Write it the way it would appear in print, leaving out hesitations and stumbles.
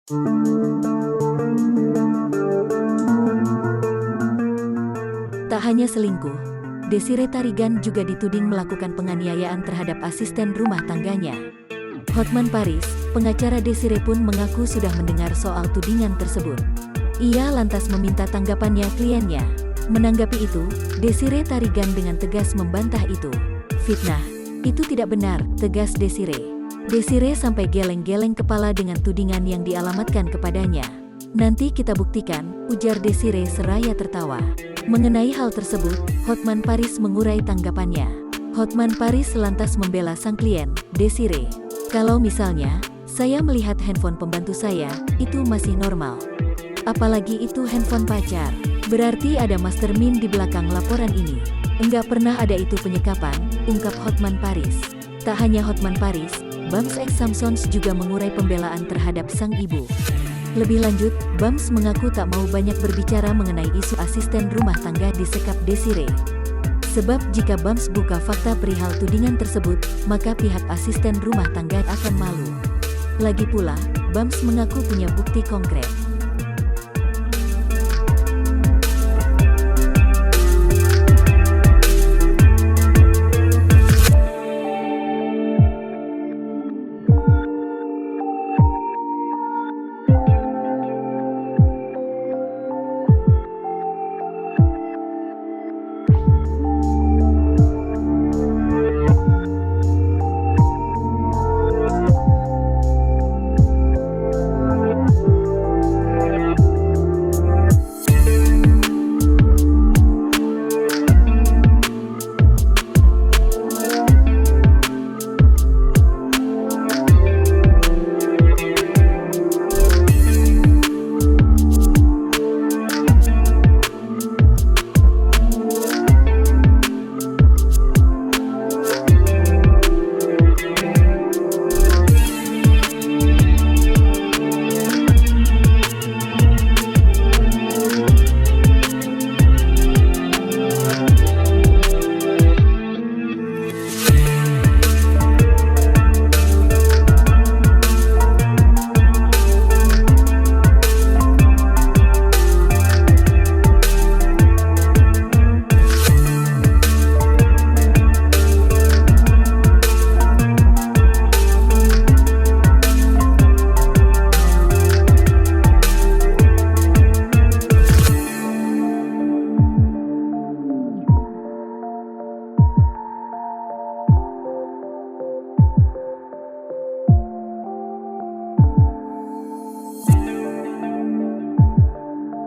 Tak hanya selingkuh, Desiree Tarigan juga dituding melakukan penganiayaan terhadap asisten rumah tangganya. Hotman Paris, pengacara Desiree pun mengaku sudah mendengar soal tudingan tersebut. Ia lantas meminta tanggapannya kliennya. Menanggapi itu, Desiree Tarigan dengan tegas membantah itu. "Fitnah, itu tidak benar," tegas Desiree. Desiree sampai geleng-geleng kepala dengan tudingan yang dialamatkan kepadanya. "Nanti kita buktikan," ujar Desiree seraya tertawa. Mengenai hal tersebut, Hotman Paris mengurai tanggapannya. Hotman Paris lantas membela sang klien, Desiree. "Kalau misalnya, saya melihat handphone pembantu saya, itu masih normal. Apalagi itu handphone pacar. Berarti ada mastermind di belakang laporan ini. Enggak pernah ada itu penyekapan," ungkap Hotman Paris. Tak hanya Hotman Paris, Bams X Samsons juga mengurai pembelaan terhadap sang ibu. Lebih lanjut, Bams mengaku tak mau banyak berbicara mengenai isu asisten rumah tangga disekap Desiree. Sebab jika Bams buka fakta perihal tudingan tersebut, maka pihak asisten rumah tangga akan malu. Lagi pula, Bams mengaku punya bukti konkret.